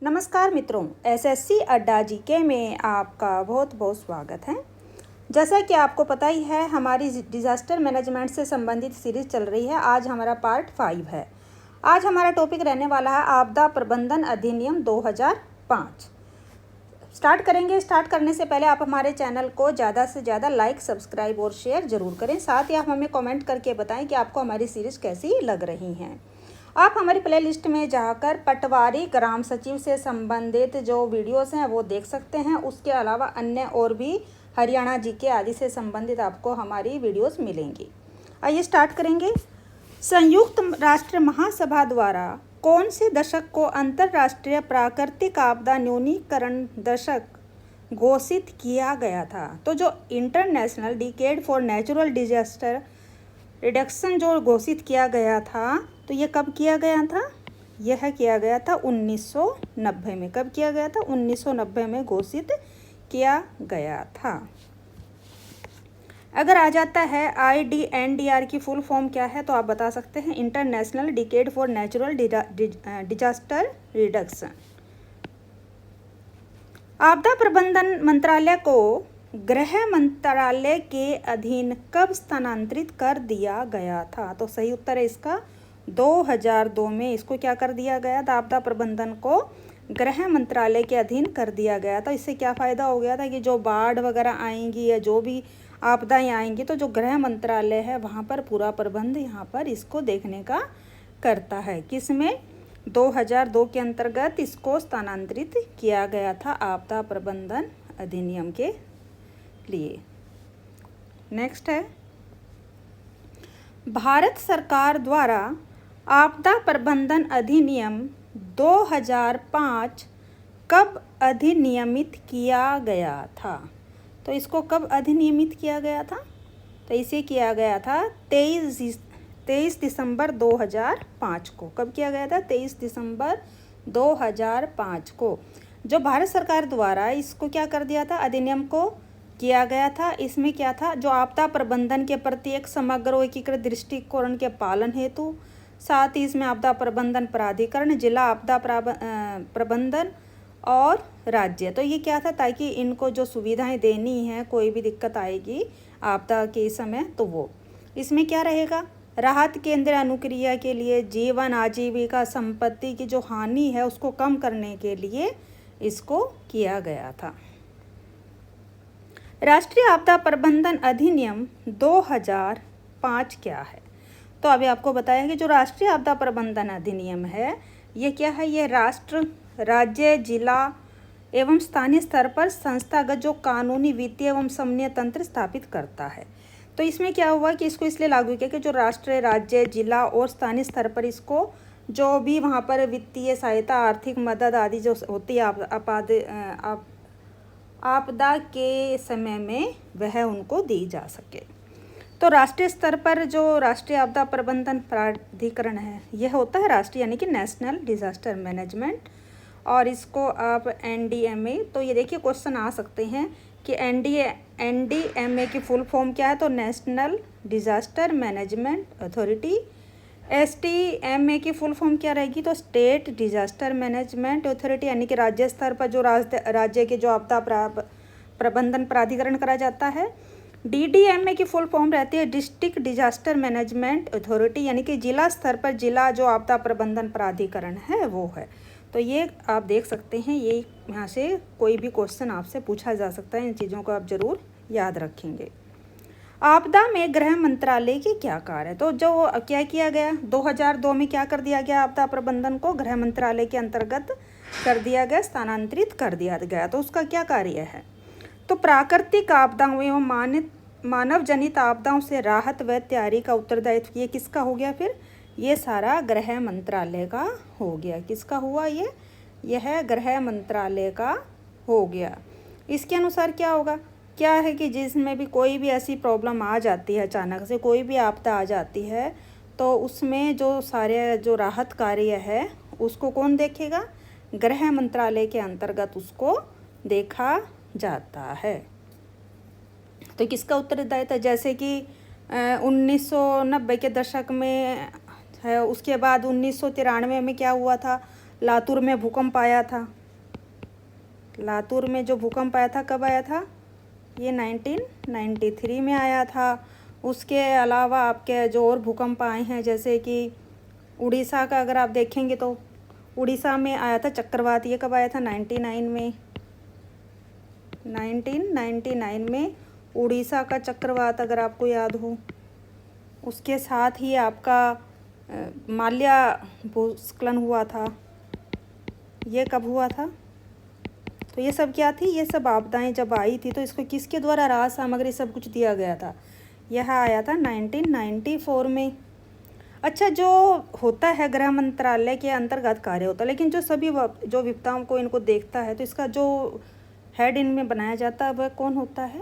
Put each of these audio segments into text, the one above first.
नमस्कार मित्रों, एसएससी अड्डा जीके में आपका बहुत बहुत स्वागत है। जैसा कि आपको पता ही है, हमारी डिज़ास्टर मैनेजमेंट से संबंधित सीरीज़ चल रही है। आज हमारा पार्ट 5 है। आज हमारा टॉपिक रहने वाला है आपदा प्रबंधन अधिनियम 2005। स्टार्ट करेंगे। स्टार्ट करने से पहले आप हमारे चैनल को ज़्यादा से ज़्यादा लाइक, सब्सक्राइब और शेयर ज़रूर करें। साथ ही आप हमें कमेंट करके बताएं कि आपको हमारी सीरीज़ कैसी लग रही हैं। आप हमारी प्लेलिस्ट में जाकर पटवारी ग्राम सचिव से संबंधित जो वीडियोस हैं वो देख सकते हैं। उसके अलावा अन्य और भी हरियाणा जीके आदि से संबंधित आपको हमारी वीडियोस मिलेंगी। आइए स्टार्ट करेंगे। संयुक्त राष्ट्र महासभा द्वारा कौन से दशक को अंतर्राष्ट्रीय प्राकृतिक आपदा न्यूनीकरण दशक घोषित किया गया था? तो जो international decade for natural disaster reduction जो घोषित किया गया था, तो ये कब किया गया था? यह किया गया था 1990 में। कब किया गया था? 1990 में घोषित किया गया था। अगर आ जाता है IDNDR की फुल फॉर्म क्या है, तो आप बता सकते हैं international decade for natural disaster reduction. आपदा प्रबंधन मंत्रालय को गृह मंत्रालय के अधीन कब स्थानांतरित कर दिया गया था? तो सही उत्तर है इसका 2002 में इसको क्या कर दिया गया था? आपदा प्रबंधन को गृह मंत्रालय के अधीन कर दिया गया था। इससे क्या फ़ायदा हो गया था कि जो बाढ़ वगैरह आएंगी या जो भी आपदाएं आएंगी, तो जो गृह मंत्रालय है वहाँ पर पूरा प्रबंध यहाँ पर इसको देखने का करता है। किसमें? 2002 के अंतर्गत इसको स्थानांतरित किया गया था आपदा प्रबंधन अधिनियम के लिए। नेक्स्ट है, भारत सरकार द्वारा आपदा प्रबंधन अधिनियम 2005 कब अधिनियमित किया गया था? तो इसको कब अधिनियमित किया गया था? तो इसे किया गया था 23 दिसंबर 2005 को। कब किया गया था? 23 दिसंबर 2005 को जो भारत सरकार द्वारा इसको क्या कर दिया था, अधिनियम को किया गया था। इसमें क्या था, जो आपदा प्रबंधन के प्रति एक समग्र और एकीकृत दृष्टिकोण के पालन हेतु, साथ ही इसमें आपदा प्रबंधन प्राधिकरण, जिला आपदा प्रबंधन और राज्य, तो ये क्या था, ताकि इनको जो सुविधाएं देनी है, कोई भी दिक्कत आएगी आपदा के समय, तो वो इसमें क्या रहेगा, राहत केंद्र अनुक्रिया के लिए जीवन आजीविका संपत्ति की जो हानि है उसको कम करने के लिए इसको किया गया था। राष्ट्रीय आपदा प्रबंधन अधिनियम 2005 क्या है? तो अभी आपको बताया कि जो राष्ट्रीय आपदा प्रबंधन अधिनियम है ये क्या है, ये राष्ट्र, राज्य, जिला एवं स्थानीय स्तर पर संस्थागत जो कानूनी, वित्तीय एवं समन्वय तंत्र स्थापित करता है। तो इसमें क्या हुआ कि इसको इसलिए लागू किया कि जो राष्ट्र, राज्य, जिला और स्थानीय स्तर पर इसको जो भी वहाँ पर वित्तीय सहायता, आर्थिक मदद आदि जो होती है आपदा के समय में, वह उनको दी जा सके। तो राष्ट्रीय स्तर पर जो राष्ट्रीय आपदा प्रबंधन प्राधिकरण है यह होता है राष्ट्रीय, यानी कि नेशनल डिजास्टर मैनेजमेंट, और इसको आप NDMA, तो ये देखिए क्वेश्चन आ सकते हैं कि NDMA की फुल फॉर्म क्या है, तो national disaster management authority. STMA की फुल फॉर्म क्या रहेगी, तो स्टेट डिजास्टर मैनेजमेंट अथॉरिटी, यानी कि राज्य स्तर पर जो राज्य के जो आपदा प्रबंधन प्राधिकरण करा जाता है। DDMA की फुल फॉर्म रहती है डिस्ट्रिक्ट डिजास्टर मैनेजमेंट अथॉरिटी, यानी कि जिला स्तर पर जिला जो आपदा प्रबंधन प्राधिकरण है वो है। तो ये आप देख सकते हैं, ये यहाँ से कोई भी क्वेश्चन आपसे पूछा जा सकता है। इन चीज़ों को आप ज़रूर याद रखेंगे। आपदा में गृह मंत्रालय के क्या कार्य है? तो जो क्या किया गया 2002 में, क्या कर दिया गया, आपदा प्रबंधन को गृह मंत्रालय के अंतर्गत कर दिया गया, स्थानांतरित कर दिया गया। तो उसका क्या कार्य है? तो प्राकृतिक आपदाओं एवं मानव जनित आपदाओं से राहत व तैयारी का उत्तरदायित्व ये किसका हो गया? फिर ये सारा गृह मंत्रालय का हो गया। किसका हुआ? यह गृह मंत्रालय का हो गया। इसके अनुसार क्या होगा, क्या है कि जिसमें भी कोई भी ऐसी प्रॉब्लम आ जाती है, अचानक से कोई भी आपदा आ जाती है, तो उसमें जो सारे जो राहत कार्य है उसको कौन देखेगा? गृह मंत्रालय के अंतर्गत उसको देखा जाता है। तो किसका उत्तरदायित्व? जैसे कि 1990 के दशक में है, उसके बाद 1993 में क्या हुआ था, लातूर में भूकंप आया था। लातूर में जो भूकंप आया था कब आया था? ये 1993 में आया था। उसके अलावा आपके जो और भूकंप आए हैं, जैसे कि उड़ीसा का अगर आप देखेंगे तो उड़ीसा में आया था चक्रवात। ये कब आया था? 1999 में उड़ीसा का चक्रवात, अगर आपको याद हो। उसके साथ ही आपका माल्या भूस्खलन हुआ था। ये कब हुआ था? तो ये सब क्या थी? ये सब आपदाएं जब आई थी तो इसको किसके द्वारा राहत सामग्री सब कुछ दिया गया था? यह आया था 1994 में। अच्छा, जो होता है गृह मंत्रालय के अंतर्गत कार्य होता है, लेकिन जो सभी जो विपदाओं को इनको देखता है तो इसका जो हेड इनमें बनाया जाता है वह कौन होता है?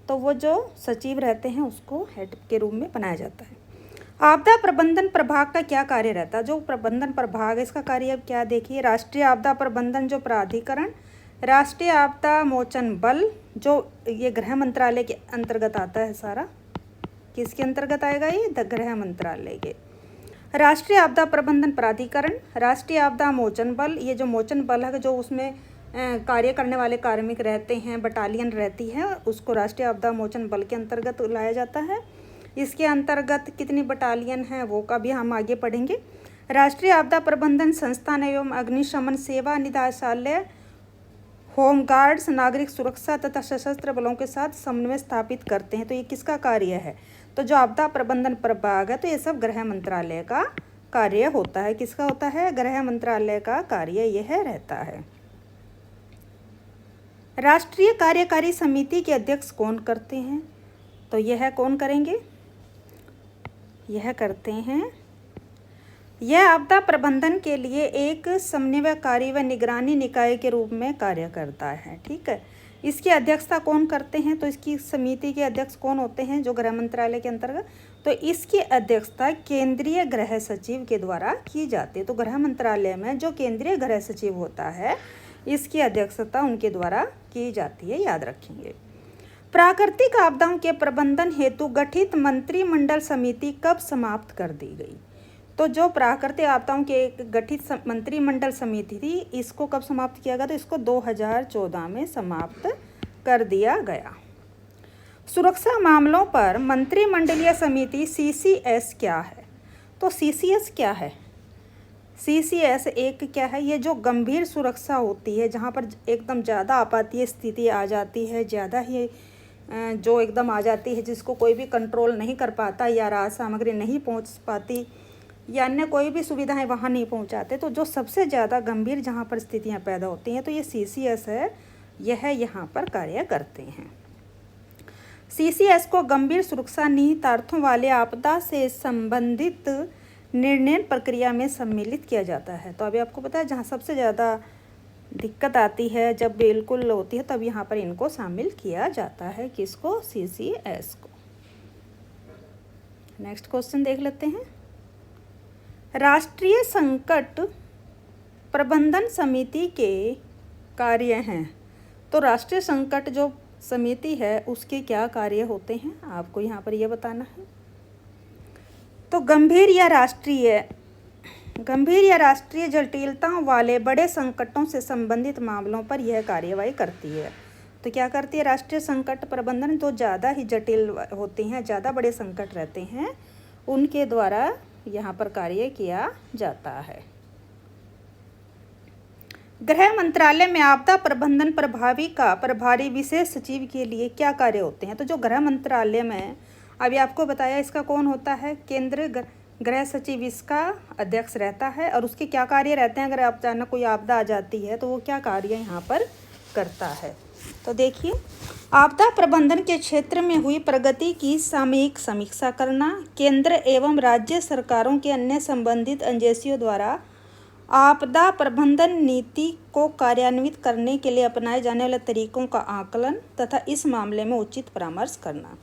तो वो जो सचिव रहते हैं उसको हेड के रूप में बनाया जाता है। आपदा प्रबंधन प्रभाग का क्या कार्य रहता है? जो प्रबंधन प्रभाग है इसका कार्य अब क्या देखिए। राष्ट्रीय आपदा प्रबंधन जो प्राधिकरण, राष्ट्रीय आपदा मोचन बल, जो ये गृह मंत्रालय के अंतर्गत आता है सारा। किसके अंतर्गत आएगा ये? गृह मंत्रालय के। राष्ट्रीय आपदा प्रबंधन प्राधिकरण, राष्ट्रीय आपदा मोचन बल, ये जो मोचन बल है जो उसमें कार्य करने वाले कार्मिक रहते हैं, बटालियन रहती है, उसको राष्ट्रीय आपदा मोचन बल के अंतर्गत लाया जाता है। इसके अंतर्गत कितनी बटालियन हैं वो का भी हम आगे पढ़ेंगे। राष्ट्रीय आपदा प्रबंधन संस्थान एवं अग्निशमन सेवा निदेशालय होमगार्ड्स नागरिक सुरक्षा तथा सशस्त्र बलों के साथ समन्वय स्थापित करते हैं। तो ये किसका कार्य है? तो जो आपदा प्रबंधन प्रभाग है तो ये सब गृह मंत्रालय का कार्य होता है। किसका होता है? गृह मंत्रालय का कार्य यह रहता है। राष्ट्रीय कार्यकारी समिति के अध्यक्ष कौन करते हैं? तो यह कौन करेंगे? यह करते हैं, यह आपदा प्रबंधन के लिए एक समन्वयकारी व निगरानी निकाय के रूप में कार्य करता है। ठीक है, इसकी अध्यक्षता कौन करते हैं? तो इसकी समिति के अध्यक्ष कौन होते हैं जो गृह मंत्रालय के अंतर्गत? तो इसकी अध्यक्षता केंद्रीय गृह सचिव के द्वारा की जाती है। तो गृह मंत्रालय में जो केंद्रीय गृह सचिव होता है इसकी अध्यक्षता उनके द्वारा की जाती है, याद रखेंगे। प्राकृतिक आपदाओं के प्रबंधन हेतु गठित मंत्रिमंडल समिति कब समाप्त कर दी गई? तो जो प्राकृतिक आपदाओं के एक गठित मंत्रिमंडल समिति थी इसको कब समाप्त किया गया? तो इसको 2014 में समाप्त कर दिया गया। सुरक्षा मामलों पर मंत्रिमंडलीय समिति CCS क्या है? तो CCS क्या है? CCS एक क्या है? ये जो गंभीर सुरक्षा होती है, जहाँ पर एकदम ज़्यादा आपातीय स्थिति आ जाती है, ज़्यादा ही जो एकदम आ जाती है जिसको कोई भी कंट्रोल नहीं कर पाता, या राहत सामग्री नहीं पहुँच पाती, या अन्य कोई भी सुविधाएं वहाँ नहीं पहुँचाते, तो जो सबसे ज़्यादा गंभीर जहाँ पर स्थितियाँ पैदा होती हैं तो ये CCS है, यह यहाँ पर कार्य करते हैं। CCS को गंभीर सुरक्षा निहितार्थों वाले आपदा से संबंधित निर्णय प्रक्रिया में सम्मिलित किया जाता है। तो अभी आपको पता है जहाँ सबसे ज़्यादा दिक्कत आती है, जब बिल्कुल होती है, तब यहाँ पर इनको शामिल किया जाता है। किसको? CCS को। नेक्स्ट क्वेश्चन देख लेते हैं। राष्ट्रीय संकट प्रबंधन समिति के कार्य हैं। तो राष्ट्रीय संकट जो समिति है उसके क्या कार्य होते हैं आपको यहाँ पर यह बताना है। तो गंभीर या राष्ट्रीय जटिलताओं वाले बड़े संकटों से संबंधित मामलों पर यह कार्यवाही करती है। तो क्या करती है? राष्ट्रीय संकट प्रबंधन तो ज़्यादा ही जटिल होते हैं, ज़्यादा बड़े संकट रहते हैं, उनके द्वारा यहाँ पर कार्य किया जाता है। गृह मंत्रालय में आपदा प्रबंधन प्रभावी का प्रभारी विशेष सचिव के लिए क्या कार्य होते हैं? तो जो गृह मंत्रालय में अभी आपको बताया इसका कौन होता है? केंद्रीय गृह सचिव इसका अध्यक्ष रहता है। और उसके क्या कार्य रहते हैं? अगर आप अचानक कोई आपदा आ जाती है तो वो क्या कार्य यहाँ पर करता है? तो देखिए, आपदा प्रबंधन के क्षेत्र में हुई प्रगति की सामयिक समीक्षा करना, केंद्र एवं राज्य सरकारों के अन्य संबंधित एजेंसियों द्वारा आपदा प्रबंधन नीति को कार्यान्वित करने के लिए अपनाए जाने वाले तरीकों का आकलन तथा इस मामले में उचित परामर्श करना।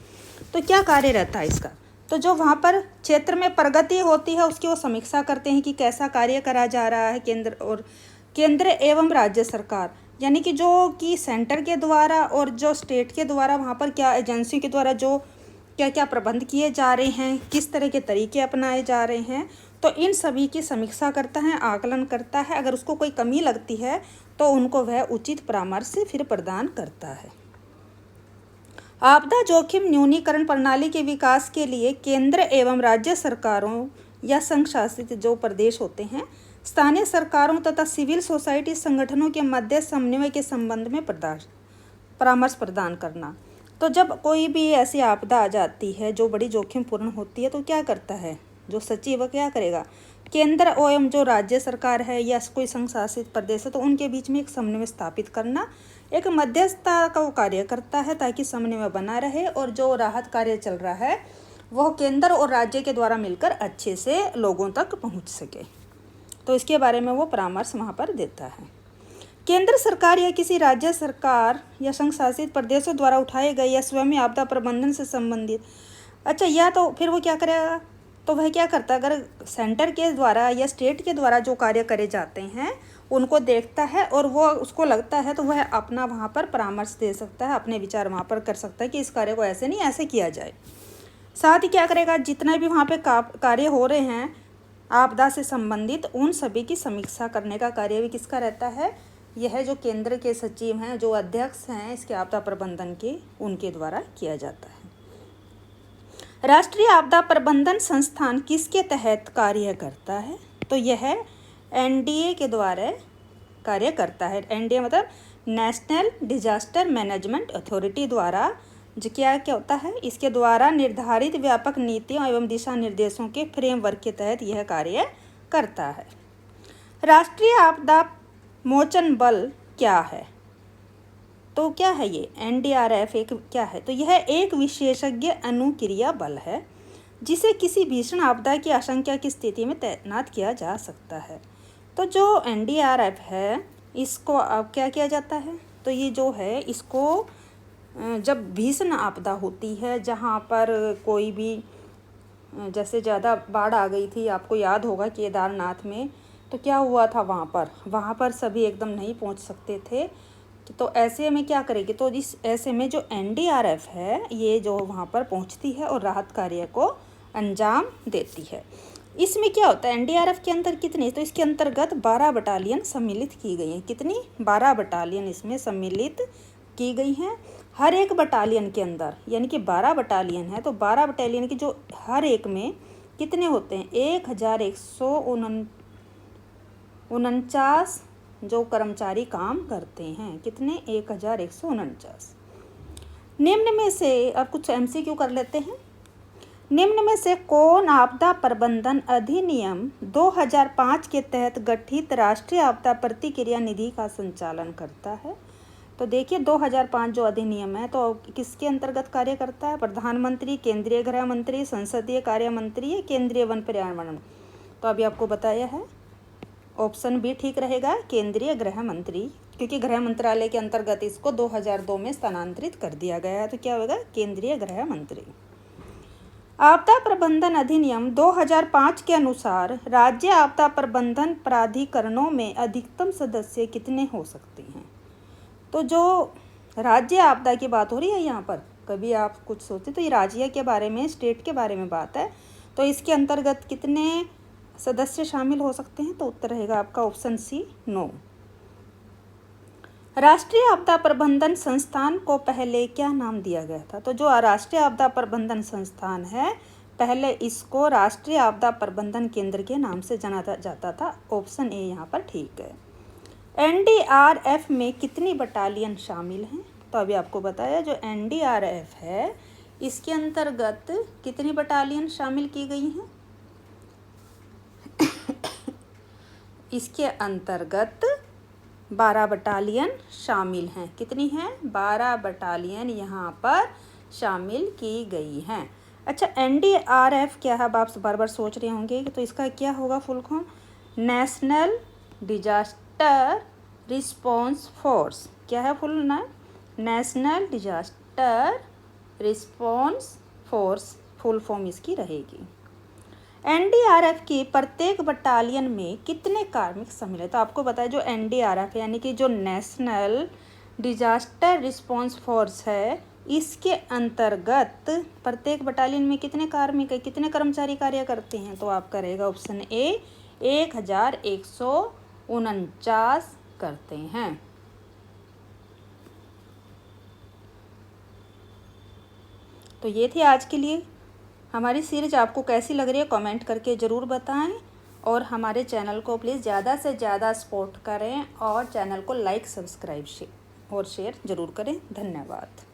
तो क्या कार्य रहता है इसका? तो जो वहाँ पर क्षेत्र में प्रगति होती है उसकी वो समीक्षा करते हैं कि कैसा कार्य करा जा रहा है केंद्र एवं राज्य सरकार, यानी कि जो कि सेंटर के द्वारा और जो स्टेट के द्वारा वहाँ पर क्या एजेंसी के द्वारा जो क्या क्या प्रबंध किए जा रहे हैं, किस तरह के तरीके अपनाए जा रहे हैं, तो इन सभी की समीक्षा करता है, आकलन करता है। अगर उसको कोई कमी लगती है तो उनको वह उचित परामर्श फिर प्रदान करता है। आपदा जोखिम न्यूनीकरण प्रणाली के विकास के लिए केंद्र एवं राज्य सरकारों या संघ शासित जो प्रदेश होते हैं, स्थानीय सरकारों तथा सिविल सोसाइटी संगठनों के मध्य समन्वय के संबंध में परामर्श प्रदान करना। तो जब कोई भी ऐसी आपदा आ जाती है जो बड़ी जोखिमपूर्ण होती है तो क्या करता है जो सचिव, क्या करेगा, केंद्र एवं जो राज्य सरकार है या कोई संघ शासित प्रदेश है तो उनके बीच में एक समन्वय स्थापित करना, एक मध्यस्थता का वो कार्य करता है ताकि समन्वय बना रहे और जो राहत कार्य चल रहा है वह केंद्र और राज्य के द्वारा मिलकर अच्छे से लोगों तक पहुंच सके। तो इसके बारे में वो परामर्श वहाँ पर देता है। केंद्र सरकार या किसी राज्य सरकार या संघ शासित प्रदेशों द्वारा उठाए गए या स्वयं आपदा प्रबंधन से संबंधित, अच्छा, या तो फिर वो क्या करेगा, तो वह क्या करता है, अगर सेंटर के द्वारा या स्टेट के द्वारा जो कार्य करे जाते हैं उनको देखता है और वो उसको लगता है तो वह अपना वहाँ पर परामर्श दे सकता है, अपने विचार वहाँ पर कर सकता है कि इस कार्य को ऐसे नहीं ऐसे किया जाए। साथ ही क्या करेगा, जितना भी वहाँ पे कार्य हो रहे हैं आपदा से संबंधित उन सभी की समीक्षा करने का कार्य भी किसका रहता है, यह जो केंद्र के सचिव हैं, जो अध्यक्ष हैं इसके आपदा प्रबंधन के, उनके द्वारा किया जाता है। राष्ट्रीय आपदा प्रबंधन संस्थान किसके तहत कार्य करता है, तो यह एनडीए के द्वारा कार्य करता है। एनडीए मतलब नेशनल डिजास्टर मैनेजमेंट अथॉरिटी द्वारा जो क्या होता है, इसके द्वारा निर्धारित व्यापक नीतियों एवं दिशा निर्देशों के फ्रेमवर्क के तहत यह कार्य करता है। राष्ट्रीय आपदा मोचन बल क्या है, तो क्या है ये एनडीआरएफ एक क्या है, तो यह एक विशेषज्ञ अनुक्रिया बल है जिसे किसी भीषण आपदा की आशंका की स्थिति में तैनात किया जा सकता है। तो जो एनडीआरएफ है इसको अब क्या किया जाता है, तो ये जो है इसको जब भीषण आपदा होती है जहाँ पर कोई भी, जैसे ज़्यादा बाढ़ आ गई थी, आपको याद होगा केदारनाथ में तो क्या हुआ था, वहाँ पर सभी एकदम नहीं पहुँच सकते थे। तो ऐसे में क्या करेगी, तो इस ऐसे में जो एनडीआरएफ है ये जो वहाँ पर पहुँचती है और राहत कार्य को अंजाम देती है। इसमें क्या होता है, एनडीआरएफ के अंदर कितनी, तो इसके अंतर्गत 12 बटालियन सम्मिलित की गई हैं। कितनी, 12 बटालियन इसमें सम्मिलित की गई हैं। हर एक बटालियन के अंदर, यानी कि 12 बटालियन है तो 12 बटालियन की जो हर एक में कितने होते हैं, 1149 जो कर्मचारी काम करते हैं। कितने, 1149। निम्न में से अब कुछ एमसीक्यू कर लेते हैं। निम्न में से कौन आपदा प्रबंधन अधिनियम 2005 के तहत गठित राष्ट्रीय आपदा प्रतिक्रिया निधि का संचालन करता है, तो देखिए 2005 जो अधिनियम है तो किसके अंतर्गत कार्य करता है, प्रधानमंत्री, केंद्रीय गृह मंत्री, संसदीय कार्य मंत्री, केंद्रीय वन पर्यावरण। तो अभी आपको बताया है ऑप्शन बी ठीक रहेगा, केंद्रीय गृह मंत्री, क्योंकि गृह मंत्रालय के अंतर्गत इसको 2002 में स्थानांतरित कर दिया गया है, तो क्या होगा, केंद्रीय गृह मंत्री। आपदा प्रबंधन अधिनियम 2005 के अनुसार राज्य आपदा प्रबंधन प्राधिकरणों में अधिकतम सदस्य कितने हो सकते हैं, तो जो राज्य आपदा की बात हो रही है यहाँ पर, कभी आप कुछ सोचते तो ये राज्य के बारे में, स्टेट के बारे में बात है, तो इसके अंतर्गत कितने सदस्य शामिल हो सकते हैं, तो उत्तर रहेगा आपका ऑप्शन सी, 9। राष्ट्रीय आपदा प्रबंधन संस्थान को पहले क्या नाम दिया गया था, तो जो राष्ट्रीय आपदा प्रबंधन संस्थान है पहले इसको राष्ट्रीय आपदा प्रबंधन केंद्र के नाम से जाना जाता था। ऑप्शन ए यहाँ पर ठीक है। एनडीआरएफ में कितनी बटालियन शामिल हैं, तो अभी आपको बताया जो एनडीआरएफ है इसके अंतर्गत कितनी बटालियन शामिल की गई हैं, इसके अंतर्गत 12 बटालियन शामिल हैं। कितनी हैं, 12 बटालियन यहाँ पर शामिल की गई हैं। अच्छा, एनडीआरएफ क्या है, आप बार बार सोच रहे होंगे तो इसका क्या होगा full form, national disaster response force. क्या है फुल नाम, national disaster response force, full form इसकी रहेगी। एनडीआरएफ की प्रत्येक बटालियन में कितने कार्मिक शामिल है, तो आपको बताया जो एनडीआरएफ यानी कि जो नेशनल डिजास्टर रिस्पॉन्स फोर्स है इसके अंतर्गत प्रत्येक बटालियन में कितने कार्मिक कितने कर्मचारी कार्य करते हैं? तो आपका रहेगा ऑप्शन ए 1149 करते हैं। तो ये थी आज के लिए हमारी सीरीज। आपको कैसी लग रही है कमेंट करके ज़रूर बताएं और हमारे चैनल को प्लीज़ ज़्यादा से ज़्यादा सपोर्ट करें और चैनल को लाइक सब्सक्राइब और शेयर ज़रूर करें। धन्यवाद।